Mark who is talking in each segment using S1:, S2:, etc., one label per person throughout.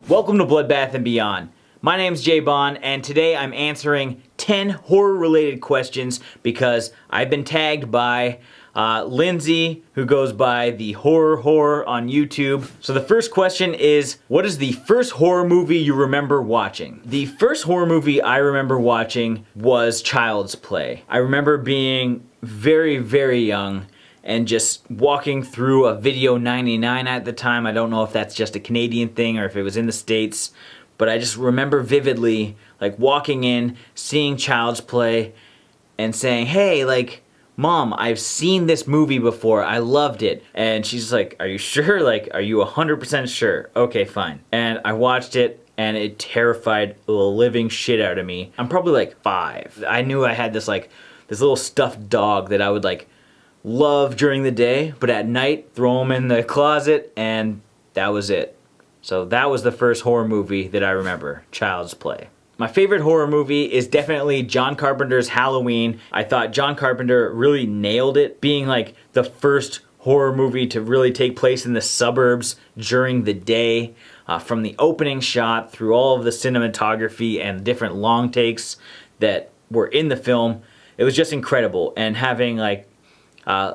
S1: Welcome to Bloodbath and Beyond. My name's Jay Bond, and today I'm answering 10 horror-related questions because I've been tagged by Lindsay, who goes by the Horror on YouTube. So the first question is, what is the first horror movie you remember watching? The first horror movie I remember watching was Child's Play. I remember being very, very young and just walking through a Video 99 at the time. I don't know if that's just a Canadian thing or if it was in the States, but I just remember vividly like walking in, seeing Child's Play and saying, hey, like, Mom, I've seen this movie before, I loved it. And she's like, are you sure? Like, are you 100% sure? Okay, fine. And I watched it and it terrified the living shit out of me. I'm probably like 5. I knew I had this little stuffed dog that I would like love during the day, but at night throw him in the closet, and that was it. So that was the first horror movie that I remember, Child's Play. My favorite horror movie is definitely John Carpenter's Halloween. I thought John Carpenter really nailed it, being like the first horror movie to really take place in the suburbs during the day. From the opening shot through all of the cinematography and different long takes that were in the film, it was just incredible. And having like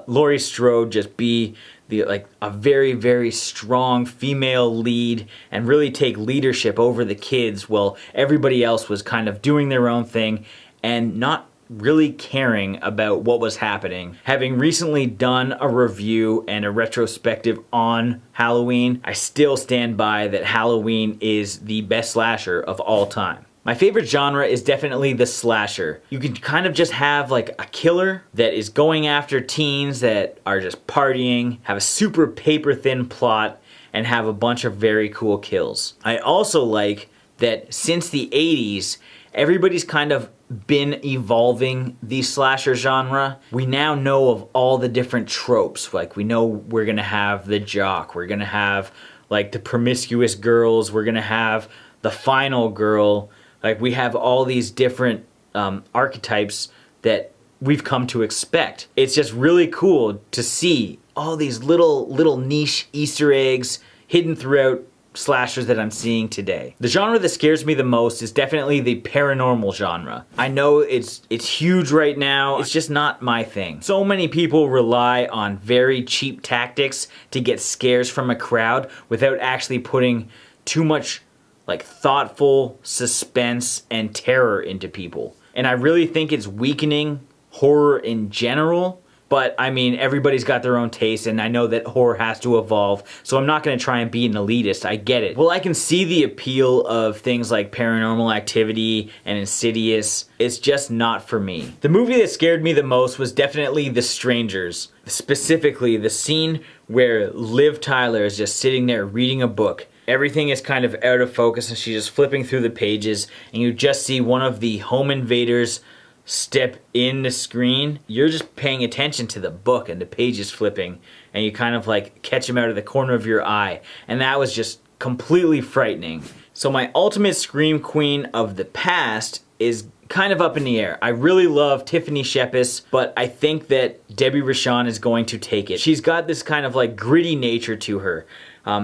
S1: Laurie Strode just be a very, very strong female lead and really take leadership over the kids while everybody else was kind of doing their own thing and not really caring about what was happening. Having recently done a review and a retrospective on Halloween, I still stand by that Halloween is the best slasher of all time. My favorite genre is definitely the slasher. You can kind of just have like a killer that is going after teens that are just partying, have a super paper thin plot, and have a bunch of very cool kills. I also like that since the 80s, everybody's kind of been evolving the slasher genre. We now know of all the different tropes. Like we know we're gonna have the jock, we're gonna have like the promiscuous girls, we're gonna have the final girl. Like we have all these different archetypes that we've come to expect. It's just really cool to see all these little niche Easter eggs hidden throughout slashers that I'm seeing today. The genre that scares me the most is definitely the paranormal genre. I know it's huge right now. It's just not my thing. So many people rely on very cheap tactics to get scares from a crowd without actually putting too much like thoughtful suspense and terror into people. And I really think it's weakening horror in general, but I mean, everybody's got their own taste, and I know that horror has to evolve, so I'm not gonna try and be an elitist, I get it. Well, I can see the appeal of things like Paranormal Activity and Insidious. It's just not for me. The movie that scared me the most was definitely The Strangers. Specifically, the scene where Liv Tyler is just sitting there reading a book. Everything is kind of out of focus and she's just flipping through the pages and you just see one of the home invaders step in the screen. You're just paying attention to the book and the pages flipping and you kind of like catch him out of the corner of your eye, and that was just completely frightening. So my ultimate scream queen of the past is kind of up in the air. I really love Tiffany Shepis, but I think that Debbie Rochon is going to take it. She's got this kind of like gritty nature to her.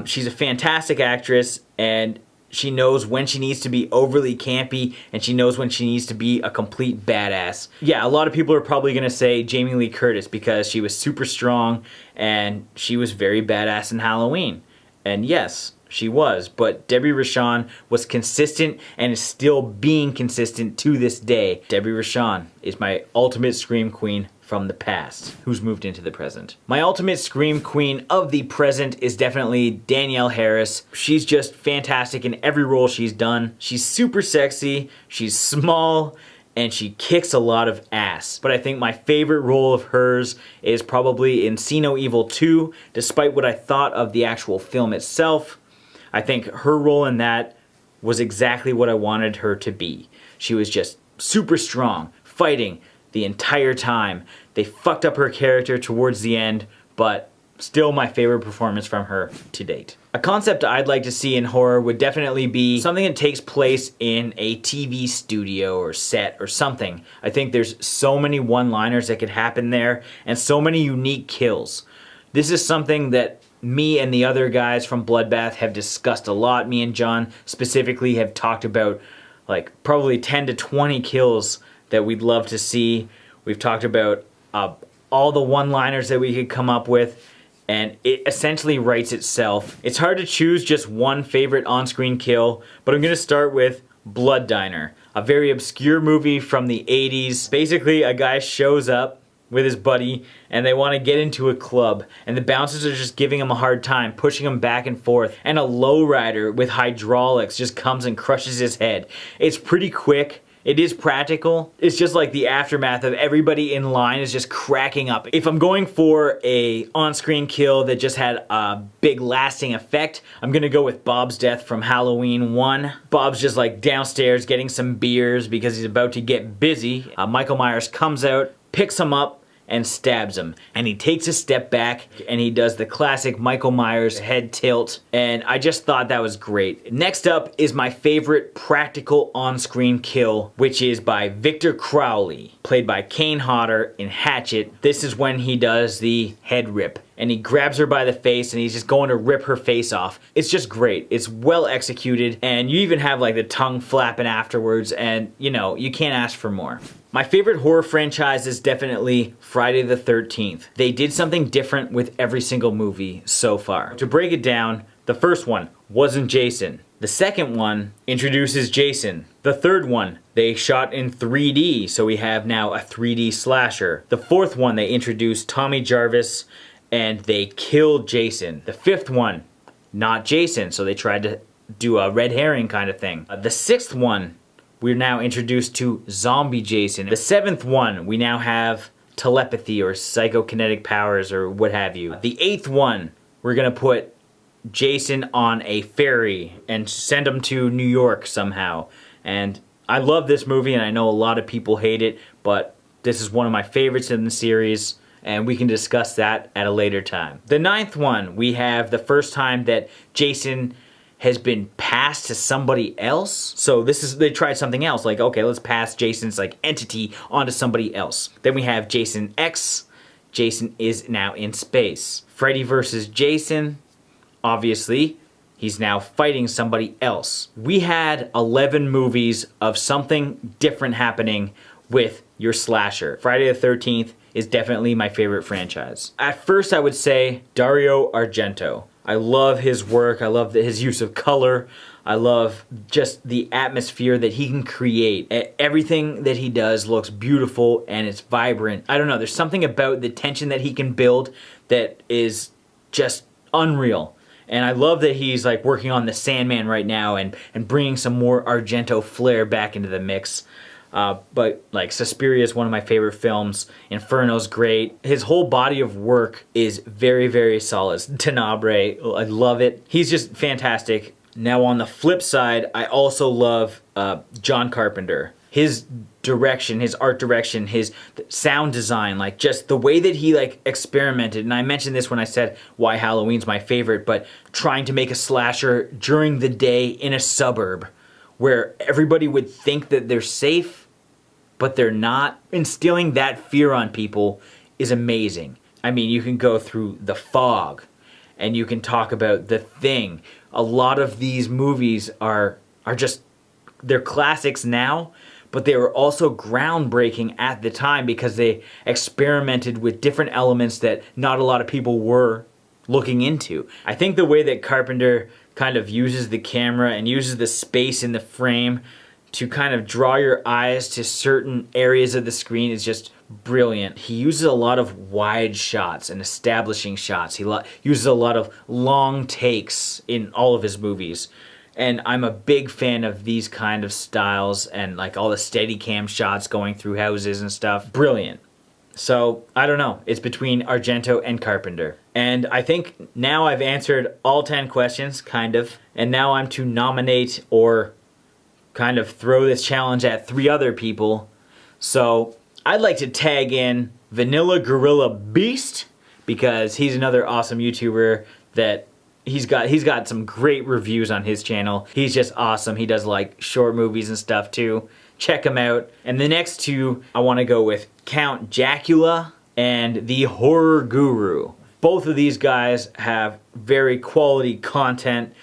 S1: She's a fantastic actress, and she knows when she needs to be overly campy, and she knows when she needs to be a complete badass. Yeah, a lot of people are probably gonna say Jamie Lee Curtis because she was super strong and she was very badass in Halloween. And yes, she was, but Debbie Rochon was consistent and is still being consistent to this day. Debbie Rochon is my ultimate scream queen from the past, who's moved into the present. My ultimate scream queen of the present is definitely Danielle Harris. She's just fantastic in every role she's done. She's super sexy, she's small, and she kicks a lot of ass. But I think my favorite role of hers is probably in See No Evil 2, despite what I thought of the actual film itself. I think her role in that was exactly what I wanted her to be. She was just super strong, fighting the entire time. They fucked up her character towards the end, but still my favorite performance from her to date. A concept I'd like to see in horror would definitely be something that takes place in a TV studio or set or something. I think there's so many one-liners that could happen there and so many unique kills. This is something that me and the other guys from Bloodbath have discussed a lot. Me and John specifically have talked about like probably 10 to 20 kills that we'd love to see. We've talked about all the one-liners that we could come up with, and it essentially writes itself. It's hard to choose just one favorite on-screen kill, but I'm gonna start with Blood Diner, a very obscure movie from the 80s. Basically, a guy shows up with his buddy and they want to get into a club, and the bouncers are just giving him a hard time, pushing him back and forth, and a lowrider with hydraulics just comes and crushes his head. It's pretty quick. It is practical. It's just like the aftermath of everybody in line is just cracking up. If I'm going for a on-screen kill that just had a big lasting effect, I'm gonna go with Bob's death from Halloween 1. Bob's just like downstairs getting some beers because he's about to get busy. Michael Myers comes out, picks him up, and stabs him. And he takes a step back and he does the classic Michael Myers head tilt, and I just thought that was great. Next up is my favorite practical on-screen kill, which is by Victor Crowley, played by Kane Hodder in Hatchet. This is when he does the head rip, and he grabs her by the face and he's just going to rip her face off. It's just great. It's well executed, and you even have like the tongue flapping afterwards, and you know, you can't ask for more. My favorite horror franchise is definitely Friday the 13th. They did something different with every single movie so far. To break it down, the first one wasn't Jason. The second one introduces Jason. The third one, they shot in 3D, so we have now a 3D slasher. The fourth one, they introduced Tommy Jarvis and they killed Jason. The fifth one, not Jason, so they tried to do a red herring kind of thing. The sixth one, we're now introduced to Zombie Jason. The seventh one, we now have telepathy or psychokinetic powers or what have you. The eighth one, we're gonna put Jason on a ferry and send him to New York somehow. And I love this movie, and I know a lot of people hate it, but this is one of my favorites in the series, and we can discuss that at a later time. The ninth one, we have the first time that Jason has been passed to somebody else. So they tried something else, like, okay, let's pass Jason's like entity onto somebody else. Then we have Jason X. Jason is now in space. Freddy versus Jason, obviously, he's now fighting somebody else. We had 11 movies of something different happening with your slasher. Friday the 13th is definitely my favorite franchise. At first, I would say Dario Argento. I love his work. I love his use of color. I love just the atmosphere that he can create. Everything that he does looks beautiful and it's vibrant. I don't know, there's something about the tension that he can build that is just unreal. And I love that he's like working on the Sandman right now and bringing some more Argento flair back into the mix. But like Suspiria is one of my favorite films. Inferno's great. His whole body of work is very, very solid. Tenebrae, I love it. He's just fantastic. Now on the flip side, I also love John Carpenter. His direction, his art direction, his sound design, like just the way that he like experimented. And I mentioned this when I said why Halloween's my favorite, but trying to make a slasher during the day in a suburb where everybody would think that they're safe, but they're not. Instilling that fear on people is amazing. I mean, you can go through The Fog, and you can talk about The Thing. A lot of these movies are just, they're classics now, but they were also groundbreaking at the time because they experimented with different elements that not a lot of people were looking into. I think the way that Carpenter kind of uses the camera and uses the space in the frame to kind of draw your eyes to certain areas of the screen is just brilliant. He uses a lot of wide shots and establishing shots. He uses a lot of long takes in all of his movies. And I'm a big fan of these kind of styles and like all the Steadicam shots going through houses and stuff. Brilliant. So, I don't know. It's between Argento and Carpenter. And I think now I've answered all 10 questions, kind of. And now I'm to nominate or kind of throw this challenge at 3 other people. So, I'd like to tag in Vanilla Gorilla Beast because he's another awesome YouTuber that he's got some great reviews on his channel. He's just awesome. He does like short movies and stuff too. Check him out. And the next 2, I want to go with Count Jacula and the Horror Guru. Both of these guys have very quality content,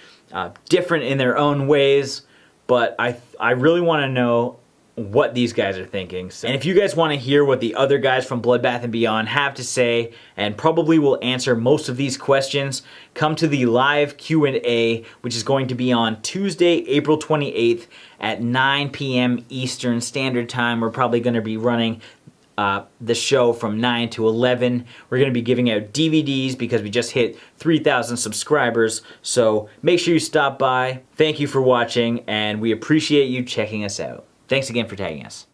S1: different in their own ways, but I really want to know what these guys are thinking. And if you guys want to hear what the other guys from Bloodbath and Beyond have to say, and probably will answer most of these questions, come to the live Q&A, which is going to be on Tuesday, April 28th at 9 p.m. Eastern Standard Time. We're probably going to be running the show from 9 to 11. We're going to be giving out DVDs because we just hit 3,000 subscribers. So make sure you stop by. Thank you for watching, and we appreciate you checking us out. Thanks again for tagging us.